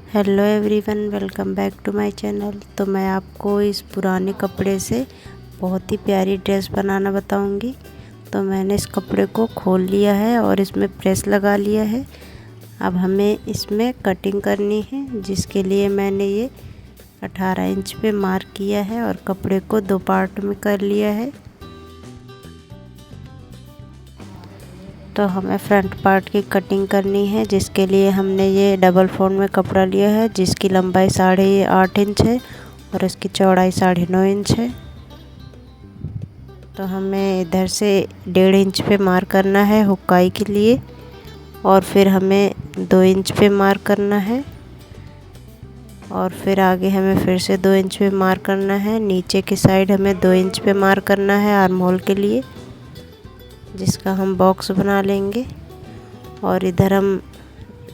Hello everyone, welcome back to my channel. तो मैं आपको इस पुराने कपड़े से बहुत ही प्यारी ड्रेस बनाना बताऊंगी। तो मैंने इस कपड़े को खोल लिया है और इसमें प्रेस लगा लिया है। अब हमें इसमें कटिंग करनी है, जिसके लिए मैंने ये 18 इंच पे मार्क किया है और कपड़े को 2 पार्ट में कर लिया है। तो हमें फ्रंट पार्ट की कटिंग करनी है, जिसके लिए हमने ये डबल फोल्ड में कपड़ा लिया है, जिसकी लंबाई 8.5 इंच है और इसकी चौड़ाई 9.5 इंच है। तो हमें इधर से 1.5 इंच पे मार्क करना है हुक्काई के लिए, और फिर हमें 2 इंच पे मार्क करना है, और फिर आगे हमें फिर से 2 इंच पे मार्क करना है। नीचे की साइड हमें 2 इंच पे मार्क करना है आर्म होल के लिए, जिसका हम बॉक्स बना लेंगे। और इधर हम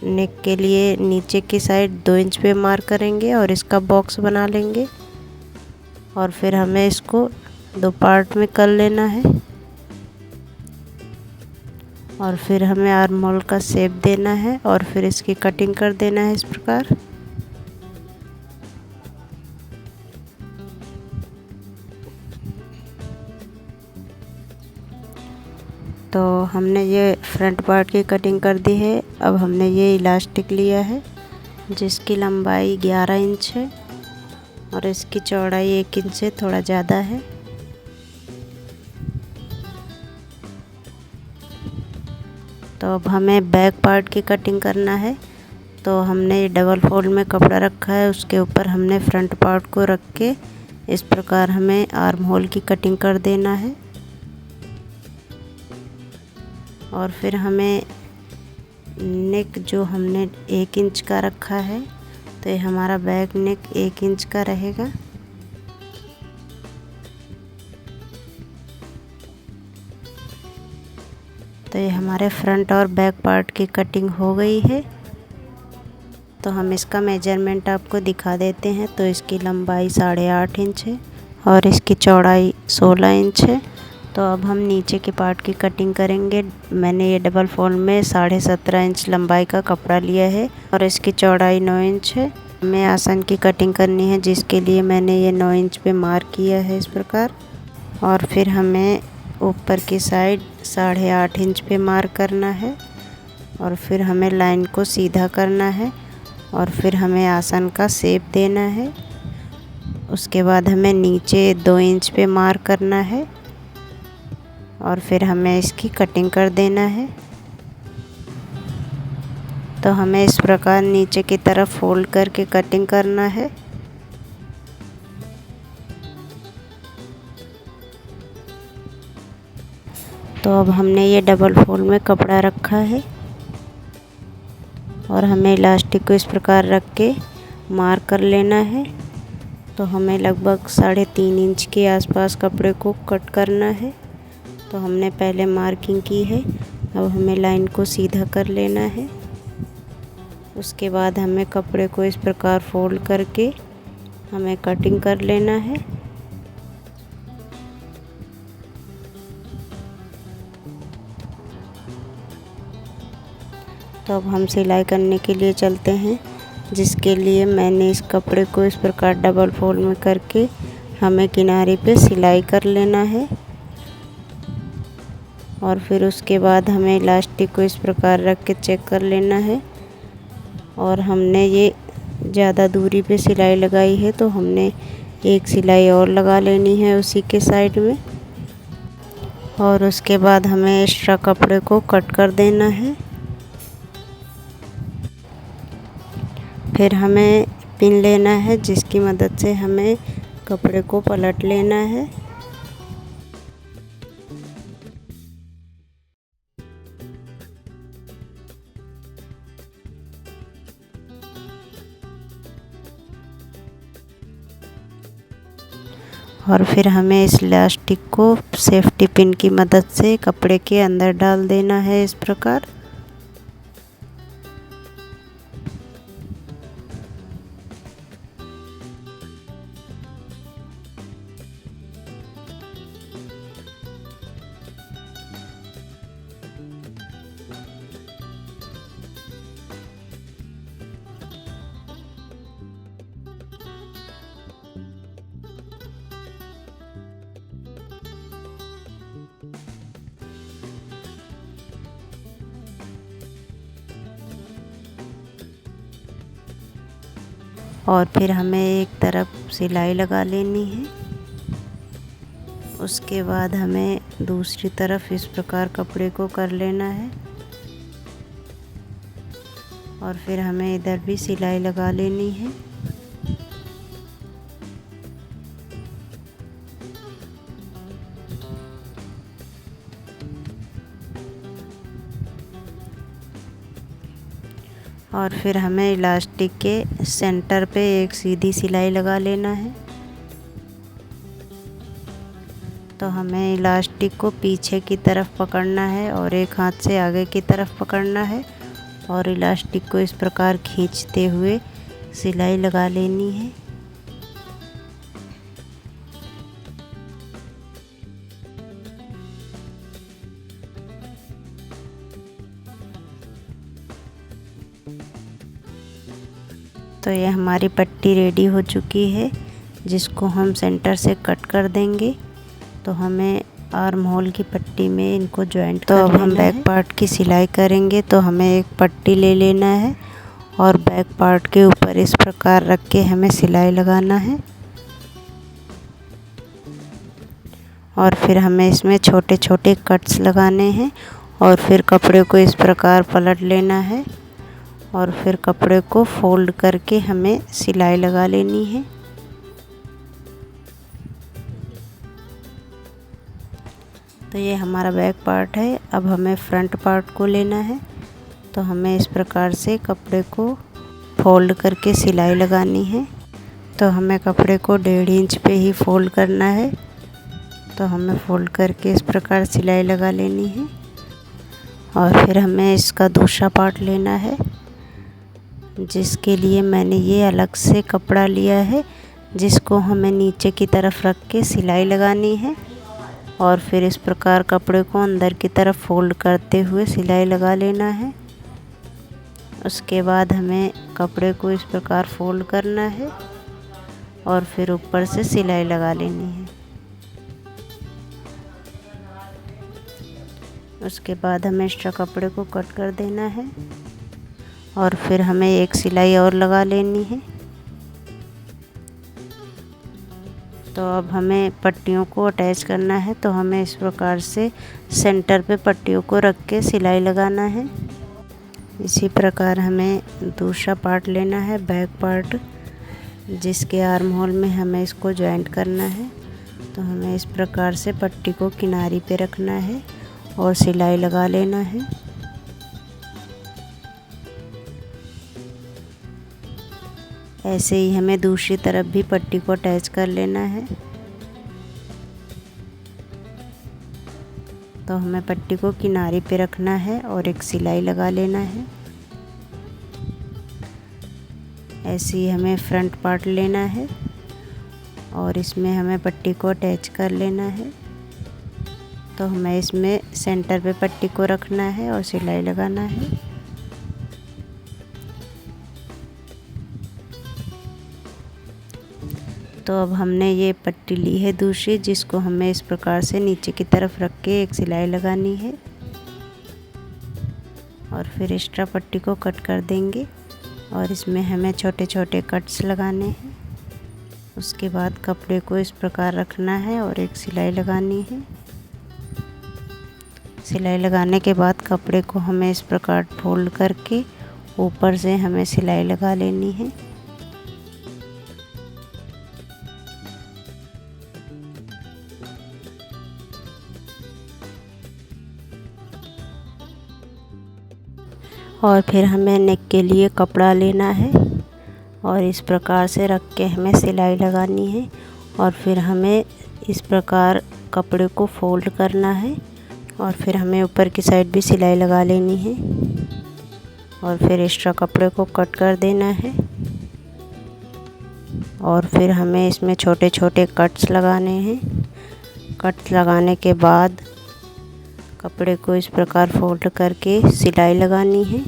नेक के लिए नीचे की साइड 2 इंच पे मार्क करेंगे और इसका बॉक्स बना लेंगे। और फिर हमें इसको 2 पार्ट में कर लेना है, और फिर हमें आर्म होल का शेप देना है और फिर इसकी कटिंग कर देना है इस प्रकार। तो हमने ये फ्रंट पार्ट की कटिंग कर दी है। अब हमने ये इलास्टिक लिया है, जिसकी लंबाई 11 इंच है और इसकी चौड़ाई 1 इंच से थोड़ा ज़्यादा है। तो अब हमें बैक पार्ट की कटिंग करना है। तो हमने डबल फोल्ड में कपड़ा रखा है, उसके ऊपर हमने फ्रंट पार्ट को रख के इस प्रकार हमें आर्म होल की कटिंग कर देना है। और फिर हमें नेक जो हमने 1 इंच का रखा है, तो ये हमारा बैक नेक 1 इंच का रहेगा। तो ये हमारे फ्रंट और बैक पार्ट की कटिंग हो गई है। तो हम इसका मेजरमेंट आपको दिखा देते हैं। तो इसकी लंबाई 8.5 इंच है और इसकी चौड़ाई 16 इंच है। तो अब हम नीचे के पार्ट की कटिंग करेंगे। मैंने ये डबल फोल्ड में 17.5 इंच लंबाई का कपड़ा लिया है और इसकी चौड़ाई 9 इंच है। हमें आसन की कटिंग करनी है, जिसके लिए मैंने ये 9 इंच पे मार्क किया है इस प्रकार। और फिर हमें ऊपर की साइड 8.5 इंच पे मार्क करना है और फिर हमें लाइन को सीधा करना है और फिर हमें आसन का शेप देना है। उसके बाद हमें नीचे 2 इंच पे मार्क करना है और फिर हमें इसकी कटिंग कर देना है। तो हमें इस प्रकार नीचे की तरफ फोल्ड करके कटिंग करना है। तो अब हमने ये डबल फोल्ड में कपड़ा रखा है और हमें इलास्टिक को इस प्रकार रख के मार्क कर लेना है। तो हमें लगभग 3.5 इंच के आसपास कपड़े को कट करना है। तो हमने पहले मार्किंग की है, अब हमें लाइन को सीधा कर लेना है। उसके बाद हमें कपड़े को इस प्रकार फोल्ड करके हमें कटिंग कर लेना है। तो अब हम सिलाई करने के लिए चलते हैं, जिसके लिए मैंने इस कपड़े को इस प्रकार डबल फोल्ड में करके हमें किनारे पे सिलाई कर लेना है। और फिर उसके बाद हमें इलास्टिक को इस प्रकार रख के चेक कर लेना है। और हमने ये ज़्यादा दूरी पे सिलाई लगाई है, तो हमने एक सिलाई और लगा लेनी है उसी के साइड में। और उसके बाद हमें एक्स्ट्रा कपड़े को कट कर देना है। फिर हमें पिन लेना है, जिसकी मदद से हमें कपड़े को पलट लेना है। और फिर हमें इस इलास्टिक को सेफ्टी पिन की मदद से कपड़े के अंदर डाल देना है इस प्रकार। और फिर हमें एक तरफ सिलाई लगा लेनी है। उसके बाद हमें दूसरी तरफ इस प्रकार कपड़े को कर लेना है और फिर हमें इधर भी सिलाई लगा लेनी है। और फिर हमें इलास्टिक के सेंटर पे एक सीधी सिलाई लगा लेना है। तो हमें इलास्टिक को पीछे की तरफ पकड़ना है और एक हाथ से आगे की तरफ पकड़ना है और इलास्टिक को इस प्रकार खींचते हुए सिलाई लगा लेनी है। तो ये हमारी पट्टी रेडी हो चुकी है, जिसको हम सेंटर से कट कर देंगे। तो हमें आर्म होल की पट्टी में इनको जॉइंट कर लेना है। तो अब हम बैक पार्ट की सिलाई करेंगे। तो हमें एक पट्टी ले लेना है और बैक पार्ट के ऊपर इस प्रकार रख के हमें सिलाई लगाना है और फिर हमें इसमें छोटे छोटे कट्स लगाने हैं और फिर कपड़े को इस प्रकार पलट लेना है और फिर कपड़े को फोल्ड करके हमें सिलाई लगा लेनी है। तो ये हमारा बैक पार्ट है। अब हमें फ्रंट पार्ट को लेना है। तो हमें इस प्रकार से कपड़े को फोल्ड करके सिलाई लगानी है। तो हमें कपड़े को 1.5 इंच पे ही फोल्ड करना है। तो हमें फोल्ड करके इस प्रकार सिलाई लगा लेनी है और फिर हमें इसका दूसरा पार्ट लेना है, जिसके लिए मैंने ये अलग से कपड़ा लिया है, जिसको हमें नीचे की तरफ रख के सिलाई लगानी है और फिर इस प्रकार कपड़े को अंदर की तरफ फोल्ड करते हुए सिलाई लगा लेना है। उसके बाद हमें कपड़े को इस प्रकार फोल्ड करना है और फिर ऊपर से सिलाई लगा लेनी है। उसके बाद हमें एक्स्ट्रा कपड़े को कट कर देना है और फिर हमें एक सिलाई और लगा लेनी है। तो अब हमें पट्टियों को अटैच करना है। तो हमें इस प्रकार से सेंटर पे पट्टियों को रख के सिलाई लगाना है। इसी प्रकार हमें दूसरा पार्ट लेना है, बैक पार्ट, जिसके आर्म होल में हमें इसको जॉइंट करना है। तो हमें इस प्रकार से पट्टी को किनारी पे रखना है और सिलाई लगा लेना है। ऐसे ही हमें दूसरी तरफ भी पट्टी को अटैच कर लेना है। तो हमें पट्टी को किनारे पे रखना है और एक सिलाई लगा लेना है। ऐसे ही हमें फ्रंट पार्ट लेना है और इसमें हमें पट्टी को अटैच कर लेना है। तो हमें इसमें सेंटर पे पट्टी को रखना है और सिलाई लगाना है। तो अब हमने ये पट्टी ली है दूसरी, जिसको हमें इस प्रकार से नीचे की तरफ रख के एक सिलाई लगानी है और फिर एक्स्ट्रा पट्टी को कट कर देंगे और इसमें हमें छोटे छोटे कट्स लगाने हैं। उसके बाद कपड़े को इस प्रकार रखना है और एक सिलाई लगानी है। सिलाई लगाने के बाद कपड़े को हमें इस प्रकार फोल्ड करके ऊपर से हमें सिलाई लगा लेनी है। और फिर हमें नेक के लिए कपड़ा लेना है और इस प्रकार से रख के हमें सिलाई लगानी है और फिर हमें इस प्रकार कपड़े को फोल्ड करना है और फिर हमें ऊपर की साइड भी सिलाई लगा लेनी है और फिर एक्स्ट्रा कपड़े को कट कर देना है और फिर हमें इसमें छोटे छोटे कट्स लगाने हैं। कट्स लगाने के बाद कपड़े को इस प्रकार फोल्ड करके सिलाई लगानी है।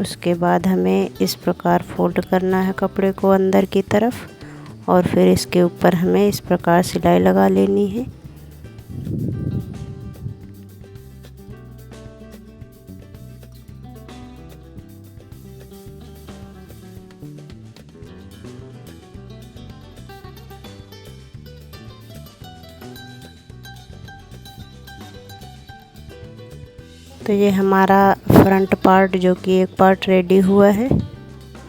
उसके बाद हमें इस प्रकार फोल्ड करना है कपड़े को अंदर की तरफ और फिर इसके ऊपर हमें इस प्रकार सिलाई लगा लेनी है। तो ये हमारा फ्रंट पार्ट जो कि एक पार्ट रेडी हुआ है।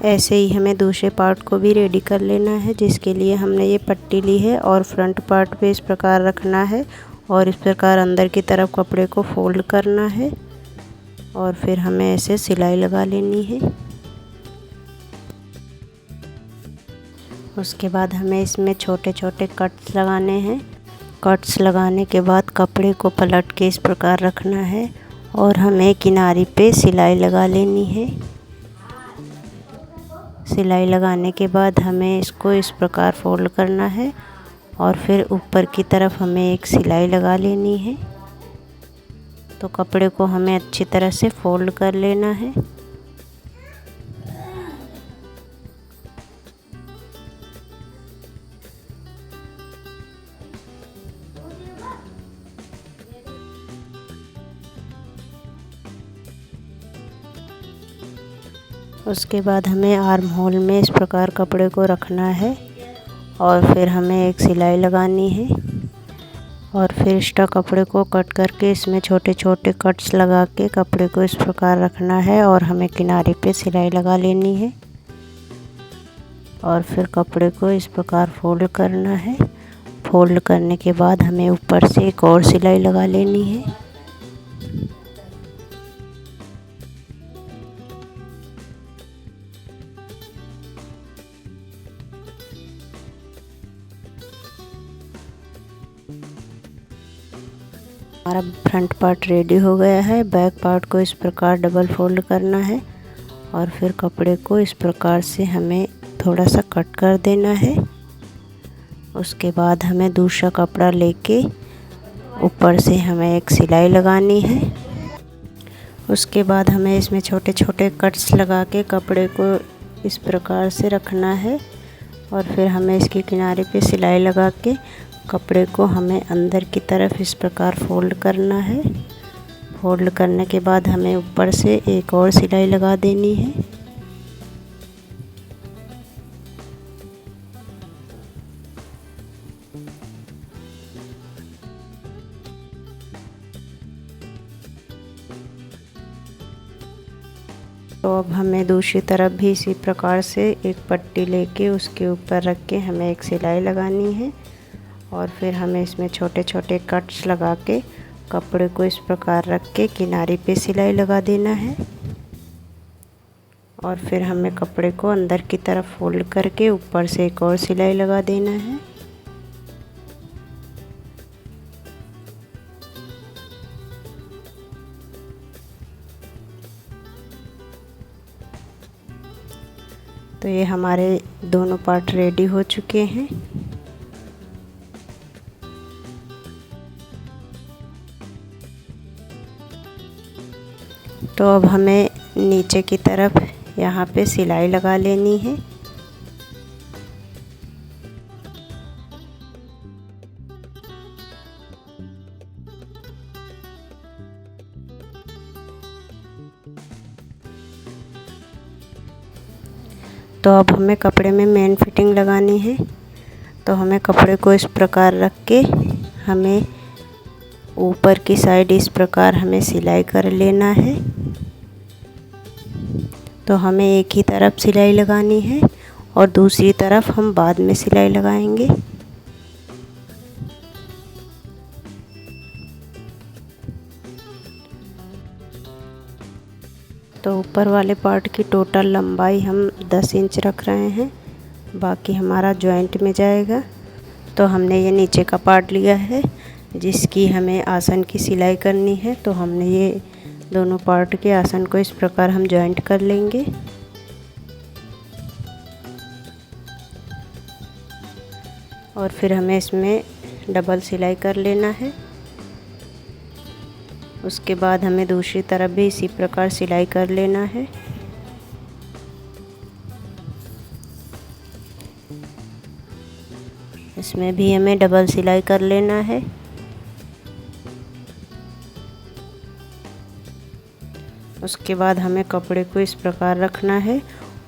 ऐसे ही हमें दूसरे पार्ट को भी रेडी कर लेना है, जिसके लिए हमने ये पट्टी ली है और फ्रंट पार्ट पे इस प्रकार रखना है और इस प्रकार अंदर की तरफ कपड़े को फोल्ड करना है और फिर हमें ऐसे सिलाई लगा लेनी है। उसके बाद हमें इसमें छोटे छोटे कट्स लगाने हैं। कट्स लगाने के बाद कपड़े को पलट के इस प्रकार रखना है और हमें किनारे पे सिलाई लगा लेनी है। सिलाई लगाने के बाद हमें इसको इस प्रकार फोल्ड करना है और फिर ऊपर की तरफ हमें एक सिलाई लगा लेनी है। तो कपड़े को हमें अच्छी तरह से फोल्ड कर लेना है। उसके बाद हमें आर्म होल में इस प्रकार कपड़े को रखना है और फिर हमें एक सिलाई लगानी है और फिर एक्स्ट्रा कपड़े को कट करके इसमें छोटे छोटे कट्स लगा के कपड़े को इस प्रकार रखना है और हमें किनारे पे सिलाई लगा लेनी है और फिर कपड़े को इस प्रकार फोल्ड करना है। फोल्ड करने के बाद हमें ऊपर से एक और सिलाई लगा लेनी है। हमारा फ्रंट पार्ट रेडी हो गया है। बैक पार्ट को इस प्रकार डबल फोल्ड करना है और फिर कपड़े को इस प्रकार से हमें थोड़ा सा कट कर देना है। उसके बाद हमें दूसरा कपड़ा लेके ऊपर से हमें एक सिलाई लगानी है। उसके बाद हमें इसमें छोटे छोटे कट्स लगा के कपड़े को इस प्रकार से रखना है और फिर हमें इसके किनारे पे सिलाई लगा के कपड़े को हमें अंदर की तरफ इस प्रकार फोल्ड करना है। फोल्ड करने के बाद हमें ऊपर से एक और सिलाई लगा देनी है। तो अब हमें दूसरी तरफ भी इसी प्रकार से एक पट्टी लेके उसके ऊपर रख के हमें एक सिलाई लगानी है और फिर हमें इसमें छोटे छोटे कट्स लगा के कपड़े को इस प्रकार रख के किनारे पे सिलाई लगा देना है और फिर हमें कपड़े को अंदर की तरफ फोल्ड करके ऊपर से एक और सिलाई लगा देना है। तो ये हमारे दोनों पार्ट रेडी हो चुके हैं। तो अब हमें नीचे की तरफ यहाँ पे सिलाई लगा लेनी है। तो अब हमें कपड़े में मेन फिटिंग लगानी है। तो हमें कपड़े को इस प्रकार रख के हमें ऊपर की साइड इस प्रकार हमें सिलाई कर लेना है। तो हमें एक ही तरफ सिलाई लगानी है और दूसरी तरफ हम बाद में सिलाई लगाएंगे। तो ऊपर वाले पार्ट की टोटल लंबाई हम 10 इंच रख रहे हैं, बाकी हमारा जॉइंट में जाएगा। तो हमने ये नीचे का पार्ट लिया है जिसकी हमें आसन की सिलाई करनी है। तो हमने ये दोनों पार्ट के आसन को इस प्रकार हम जॉइंट कर लेंगे। और फिर हमें इसमें डबल सिलाई कर लेना है। उसके बाद हमें दूसरी तरफ भी इसी प्रकार सिलाई कर लेना है। इसमें भी हमें डबल सिलाई कर लेना है। उसके बाद हमें कपड़े को इस प्रकार रखना है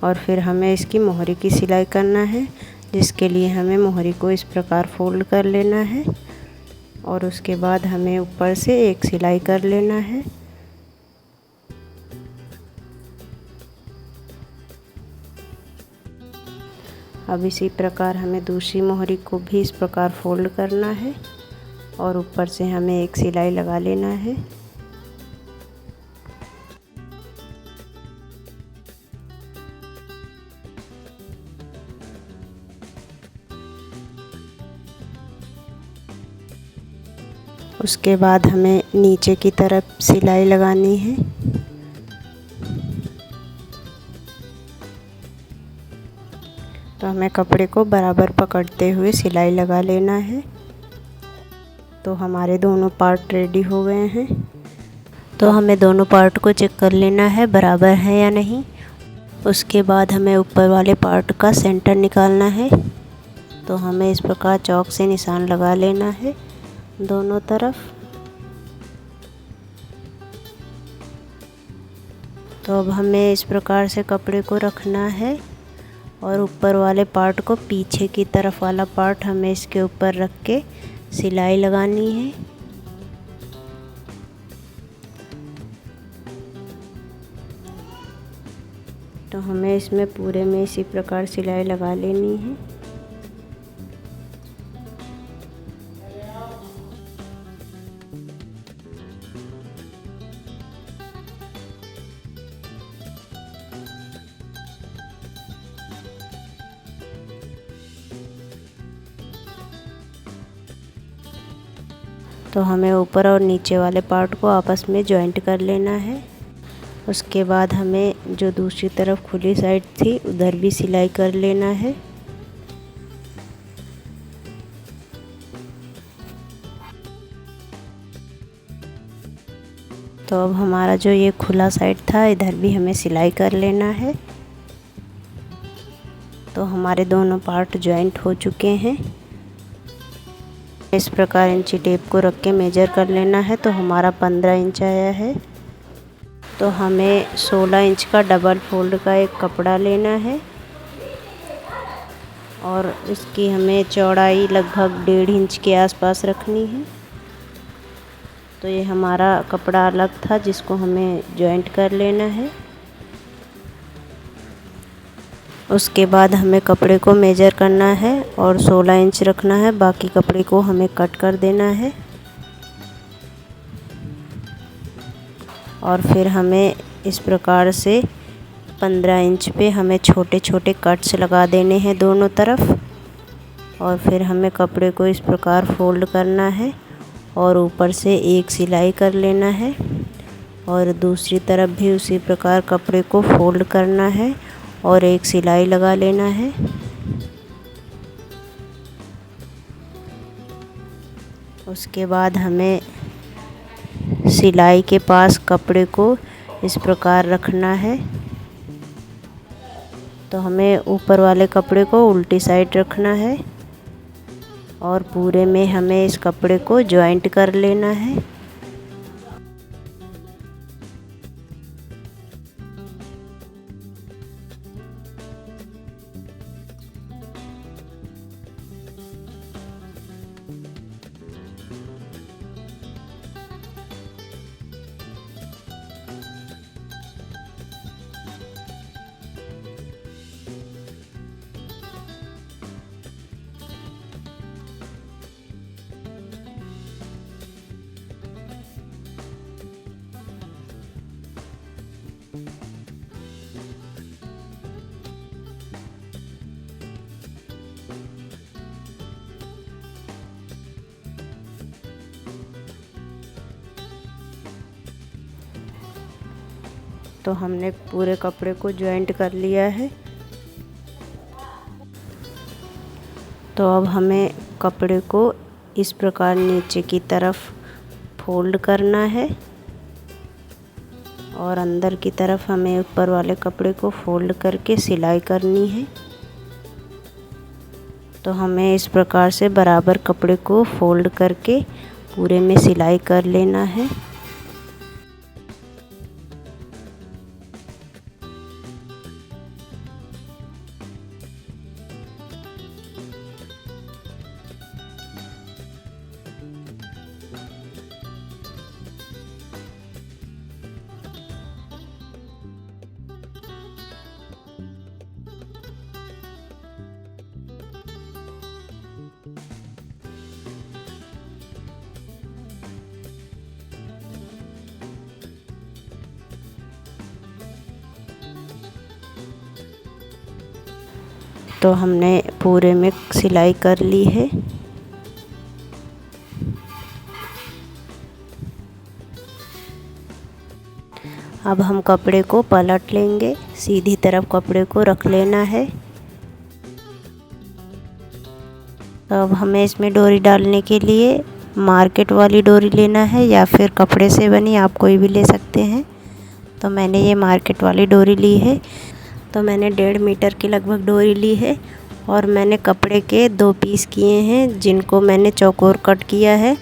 और फिर हमें इसकी मोहरी की सिलाई करना है, जिसके लिए हमें मोहरी को इस प्रकार फोल्ड कर लेना है और उसके बाद हमें ऊपर से एक सिलाई कर लेना है अब इसी प्रकार हमें दूसरी मोहरी को भी इस प्रकार फोल्ड करना है और ऊपर से हमें एक सिलाई लगा लेना है। उसके बाद हमें नीचे की तरफ सिलाई लगानी है। तो हमें कपड़े को बराबर पकड़ते हुए सिलाई लगा लेना है। तो हमारे दोनों पार्ट रेडी हो गए हैं। तो हमें दोनों पार्ट को चेक कर लेना है बराबर है या नहीं। उसके बाद हमें ऊपर वाले पार्ट का सेंटर निकालना है। तो हमें इस प्रकार चॉक से निशान लगा लेना है दोनों तरफ। तो अब हमें इस प्रकार से कपड़े को रखना है और ऊपर वाले पार्ट को, पीछे की तरफ वाला पार्ट हमें इसके ऊपर रख के सिलाई लगानी है। तो हमें इसमें पूरे में इसी प्रकार सिलाई लगा लेनी है। तो हमें ऊपर और नीचे वाले पार्ट को आपस में जॉइंट कर लेना है। उसके बाद हमें जो दूसरी तरफ खुली साइड थी उधर भी सिलाई कर लेना है। तो अब हमारा जो ये खुला साइड था इधर भी हमें सिलाई कर लेना है। तो हमारे दोनों पार्ट जॉइंट हो चुके हैं। इस प्रकार इंची टेप को रख के मेजर कर लेना है। तो हमारा 15 इंच आया है। तो हमें 16 इंच का डबल फोल्ड का एक कपड़ा लेना है और इसकी हमें चौड़ाई लगभग 1.5 इंच के आसपास रखनी है। तो ये हमारा कपड़ा अलग था जिसको हमें जॉइंट कर लेना है। उसके बाद हमें कपड़े को मेजर करना है और 16 इंच रखना है। बाकी कपड़े को हमें कट कर देना है और फिर हमें इस प्रकार से 15 इंच पे हमें छोटे छोटे कट्स लगा देने हैं दोनों तरफ। और फिर हमें कपड़े को इस प्रकार फोल्ड करना है और ऊपर से एक सिलाई कर लेना है और दूसरी तरफ भी उसी प्रकार कपड़े को फोल्ड करना है और एक सिलाई लगा लेना है। उसके बाद हमें सिलाई के पास कपड़े को इस प्रकार रखना है। तो हमें ऊपर वाले कपड़े को उल्टी साइड रखना है और पूरे में हमें इस कपड़े को जॉइंट कर लेना है। तो हमने पूरे कपड़े को जॉइंट कर लिया है। तो अब हमें कपड़े को इस प्रकार नीचे की तरफ फोल्ड करना है और अंदर की तरफ हमें ऊपर वाले कपड़े को फोल्ड करके सिलाई करनी है। तो हमें इस प्रकार से बराबर कपड़े को फोल्ड करके पूरे में सिलाई कर लेना है। तो हमने पूरे में सिलाई कर ली है। अब हम कपड़े को पलट लेंगे, सीधी तरफ कपड़े को रख लेना है। तो अब हमें इसमें डोरी डालने के लिए मार्केट वाली डोरी लेना है या फिर कपड़े से बनी, आप कोई भी ले सकते हैं। तो मैंने ये मार्केट वाली डोरी ली है। तो मैंने 1.5 मीटर की लगभग डोरी ली है और मैंने कपड़े के 2 पीस किए हैं जिनको मैंने चौकोर कट किया है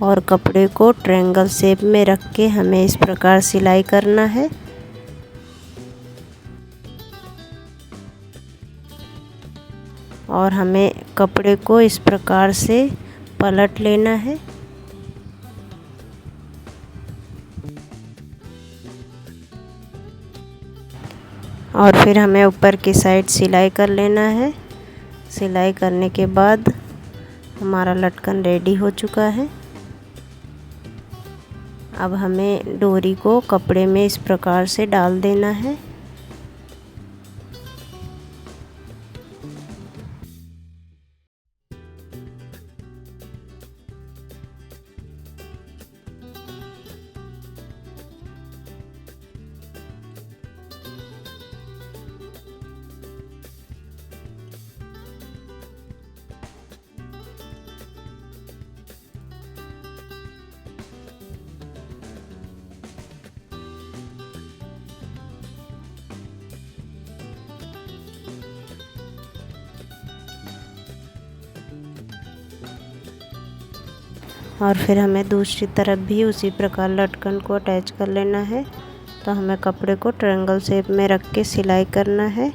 और कपड़े को ट्रायंगल शेप में रख के हमें इस प्रकार सिलाई करना है। और हमें कपड़े को इस प्रकार से पलट लेना है। और फिर हमें ऊपर की साइड सिलाई कर लेना है। सिलाई करने के बाद हमारा लटकन रेडी हो चुका है। अब हमें डोरी को कपड़े में इस प्रकार से डाल देना है। और फिर हमें दूसरी तरफ भी उसी प्रकार लटकन को अटैच कर लेना है। तो हमें कपड़े को ट्रायंगल शेप में रख के सिलाई करना है।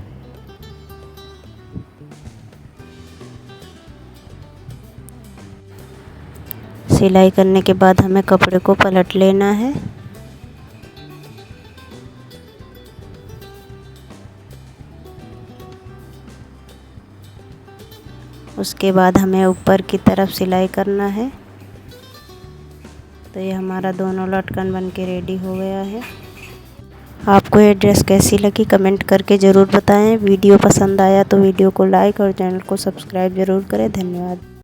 सिलाई करने के बाद हमें कपड़े को पलट लेना है। उसके बाद हमें ऊपर की तरफ सिलाई करना है। तो ये हमारा दोनों लटकन बन के रेडी हो गया है। आपको ये ड्रेस कैसी लगी कमेंट करके ज़रूर बताएं। वीडियो पसंद आया तो वीडियो को लाइक और चैनल को सब्सक्राइब ज़रूर करें। धन्यवाद।